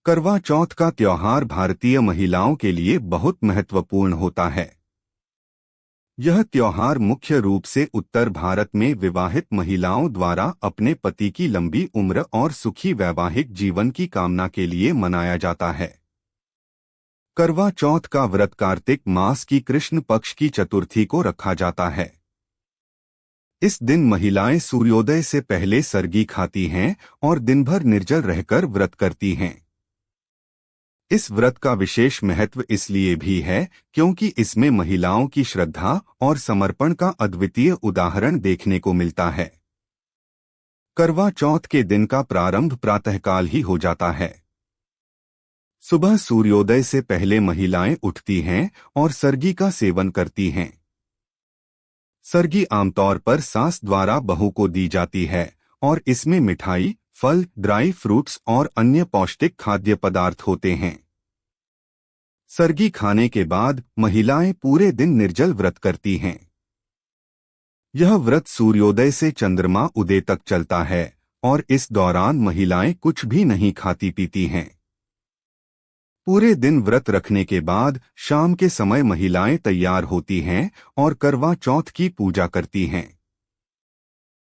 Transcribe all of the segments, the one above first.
करवा चौथ का त्योहार भारतीय महिलाओं के लिए बहुत महत्वपूर्ण होता है। यह त्योहार मुख्य रूप से उत्तर भारत में विवाहित महिलाओं द्वारा अपने पति की लंबी उम्र और सुखी वैवाहिक जीवन की कामना के लिए मनाया जाता है। करवा चौथ का व्रत कार्तिक मास की कृष्ण पक्ष की चतुर्थी को रखा जाता है। इस दिन महिलाएं सूर्योदय से पहले सरगी खाती हैं और दिन भर निर्जल रहकर व्रत करती हैं। इस व्रत का विशेष महत्व इसलिए भी है क्योंकि इसमें महिलाओं की श्रद्धा और समर्पण का अद्वितीय उदाहरण देखने को मिलता है। करवा चौथ के दिन का प्रारंभ प्रातःकाल ही हो जाता है। सुबह सूर्योदय से पहले महिलाएं उठती हैं और सरगी का सेवन करती हैं। सरगी आमतौर पर सास द्वारा बहू को दी जाती है और इसमें मिठाई, फल, ड्राई फ्रूट्स और अन्य पौष्टिक खाद्य पदार्थ होते हैं। सरगी खाने के बाद महिलाएं पूरे दिन निर्जल व्रत करती हैं। यह व्रत सूर्योदय से चंद्रमा उदय तक चलता है और इस दौरान महिलाएं कुछ भी नहीं खाती पीती हैं। पूरे दिन व्रत रखने के बाद शाम के समय महिलाएं तैयार होती हैं और करवा चौथ की पूजा करती हैं।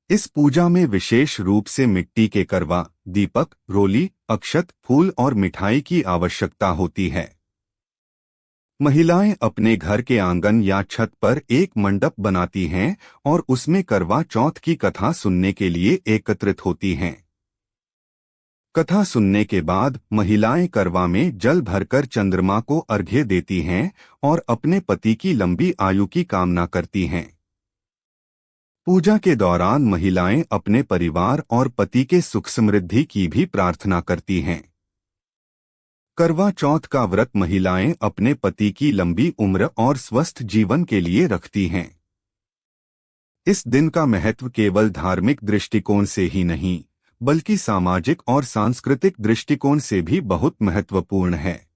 इस पूजा में विशेष रूप से मिट्टी के करवा, दीपक, रोली, अक्षत, फूल और मिठाई की आवश्यकता होती है। महिलाएं अपने घर के आंगन या छत पर एक मंडप बनाती हैं और उसमें करवा चौथ की कथा सुनने के लिए एकत्रित होती हैं। कथा सुनने के बाद महिलाएं करवा में जल भरकर चंद्रमा को अर्घ्य देती हैं और अपने पति की लंबी आयु की कामना करती हैं। पूजा के दौरान महिलाएं अपने परिवार और पति के सुख समृद्धि की भी प्रार्थना करती हैं। करवा चौथ का व्रत महिलाएं अपने पति की लंबी उम्र और स्वस्थ जीवन के लिए रखती हैं। इस दिन का महत्व केवल धार्मिक दृष्टिकोण से ही नहीं, बल्कि सामाजिक और सांस्कृतिक दृष्टिकोण से भी बहुत महत्वपूर्ण है।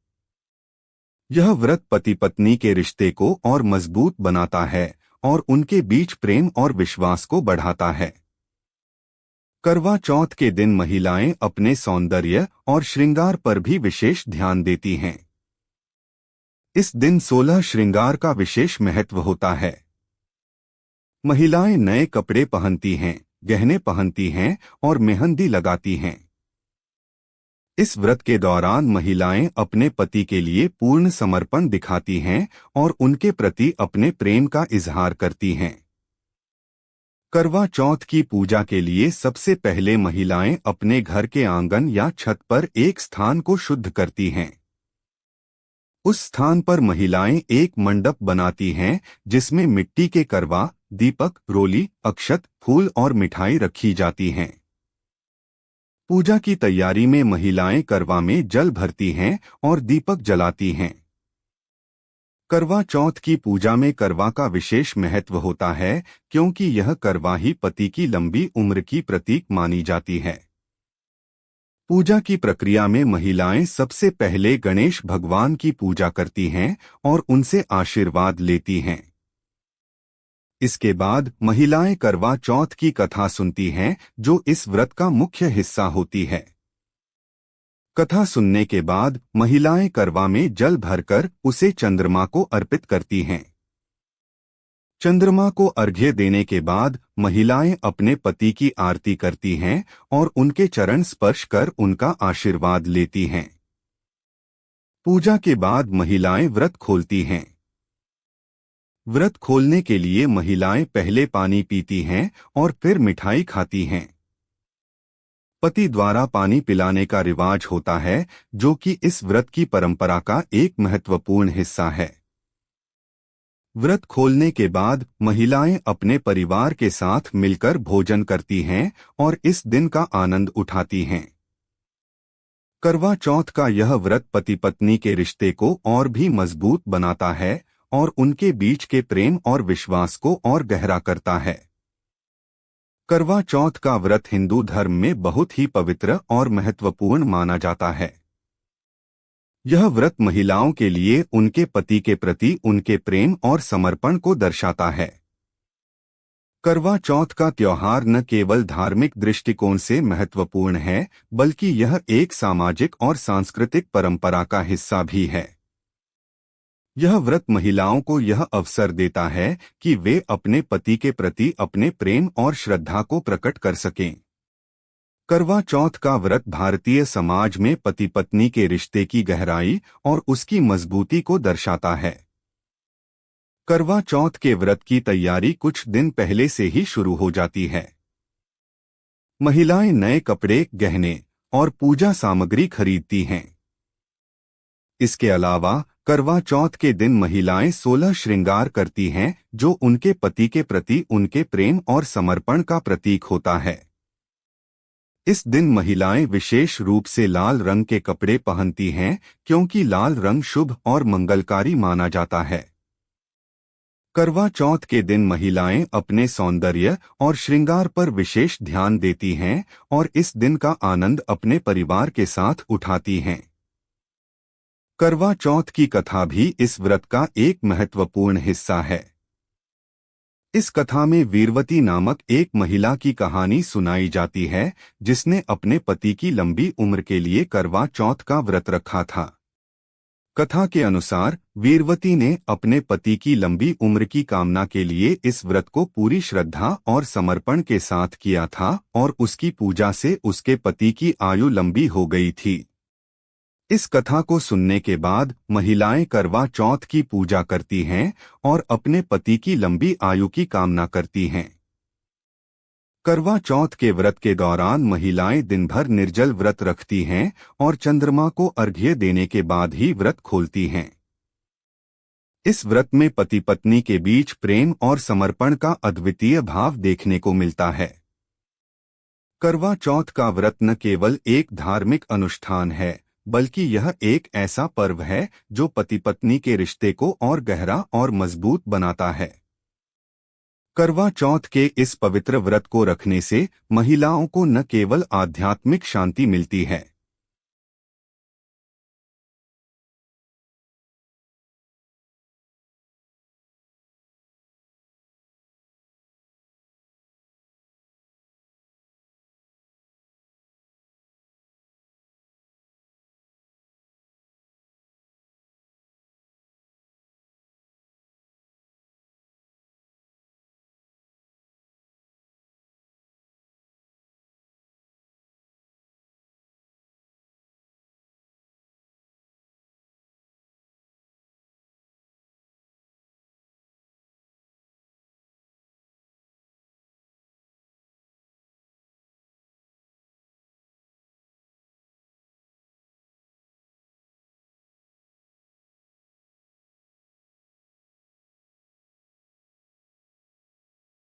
यह व्रत पति पत्नी के रिश्ते को और मजबूत बनाता है और उनके बीच प्रेम और विश्वास को बढ़ाता है। करवा चौथ के दिन महिलाएं अपने सौंदर्य और श्रृंगार पर भी विशेष ध्यान देती हैं। इस दिन 16 श्रृंगार का विशेष महत्व होता है। महिलाएं नए कपड़े पहनती हैं, गहने पहनती हैं और मेहंदी लगाती हैं। इस व्रत के दौरान महिलाएं अपने पति के लिए पूर्ण समर्पण दिखाती हैं और उनके प्रति अपने प्रेम का इजहार करती हैं। करवा चौथ की पूजा के लिए सबसे पहले महिलाएं अपने घर के आंगन या छत पर एक स्थान को शुद्ध करती हैं। उस स्थान पर महिलाएं एक मंडप बनाती हैं जिसमें मिट्टी के करवा, दीपक, रोली, अक्षत, फूल और मिठाई रखी जाती हैं। पूजा की तैयारी में महिलाएं करवा में जल भरती हैं और दीपक जलाती हैं। करवा चौथ की पूजा में करवा का विशेष महत्व होता है क्योंकि यह करवा ही पति की लंबी उम्र की प्रतीक मानी जाती है। पूजा की प्रक्रिया में महिलाएं सबसे पहले गणेश भगवान की पूजा करती हैं और उनसे आशीर्वाद लेती हैं। इसके बाद महिलाएं करवा चौथ की कथा सुनती हैं जो इस व्रत का मुख्य हिस्सा होती है। कथा सुनने के बाद महिलाएं करवा में जल भरकर उसे चंद्रमा को अर्पित करती हैं। चंद्रमा को अर्घ्य देने के बाद महिलाएं अपने पति की आरती करती हैं और उनके चरण स्पर्श कर उनका आशीर्वाद लेती हैं। पूजा के बाद महिलाएं व्रत खोलती हैं। व्रत खोलने के लिए महिलाएं पहले पानी पीती हैं और फिर मिठाई खाती हैं। पति द्वारा पानी पिलाने का रिवाज होता है जो कि इस व्रत की परंपरा का एक महत्वपूर्ण हिस्सा है। व्रत खोलने के बाद महिलाएं अपने परिवार के साथ मिलकर भोजन करती हैं और इस दिन का आनंद उठाती हैं। करवा चौथ का यह व्रत पति पत्नी के रिश्ते को और भी मजबूत बनाता है और उनके बीच के प्रेम और विश्वास को और गहरा करता है। करवा चौथ का व्रत हिंदू धर्म में बहुत ही पवित्र और महत्वपूर्ण माना जाता है। यह व्रत महिलाओं के लिए उनके पति के प्रति उनके प्रेम और समर्पण को दर्शाता है। करवा चौथ का त्योहार न केवल धार्मिक दृष्टिकोण से महत्वपूर्ण है, बल्कि यह एक सामाजिक और सांस्कृतिक परंपरा का हिस्सा भी है। यह व्रत महिलाओं को यह अवसर देता है कि वे अपने पति के प्रति अपने प्रेम और श्रद्धा को प्रकट कर सकें। करवा चौथ का व्रत भारतीय समाज में पति पत्नी के रिश्ते की गहराई और उसकी मजबूती को दर्शाता है। करवा चौथ के व्रत की तैयारी कुछ दिन पहले से ही शुरू हो जाती है। महिलाएं नए कपड़े, गहने और पूजा सामग्री खरीदती हैं। इसके अलावा करवा चौथ के दिन महिलाएं 16 श्रृंगार करती हैं, जो उनके पति के प्रति उनके प्रेम और समर्पण का प्रतीक होता है। इस दिन महिलाएं विशेष रूप से लाल रंग के कपड़े पहनती हैं, क्योंकि लाल रंग शुभ और मंगलकारी माना जाता है। करवा चौथ के दिन महिलाएं अपने सौंदर्य और श्रृंगार पर विशेष ध्यान देती हैं और इस दिन का आनंद अपने परिवार के साथ उठाती हैं। करवा चौथ की कथा भी इस व्रत का एक महत्वपूर्ण हिस्सा है। इस कथा में वीरवती नामक एक महिला की कहानी सुनाई जाती है, जिसने अपने पति की लंबी उम्र के लिए करवा चौथ का व्रत रखा था। कथा के अनुसार वीरवती ने अपने पति की लंबी उम्र की कामना के लिए इस व्रत को पूरी श्रद्धा और समर्पण के साथ किया था और उसकी पूजा से उसके पति की आयु लंबी हो गई थी। इस कथा को सुनने के बाद महिलाएं करवा चौथ की पूजा करती हैं और अपने पति की लंबी आयु की कामना करती हैं। करवा चौथ के व्रत के दौरान महिलाएं दिन भर निर्जल व्रत रखती हैं और चंद्रमा को अर्घ्य देने के बाद ही व्रत खोलती हैं। इस व्रत में पति पत्नी के बीच प्रेम और समर्पण का अद्वितीय भाव देखने को मिलता है। करवा चौथ का व्रत न केवल एक धार्मिक अनुष्ठान है, बल्कि यह एक ऐसा पर्व है जो पति पत्नी के रिश्ते को और गहरा और मजबूत बनाता है। करवा चौथ के इस पवित्र व्रत को रखने से महिलाओं को न केवल आध्यात्मिक शांति मिलती है,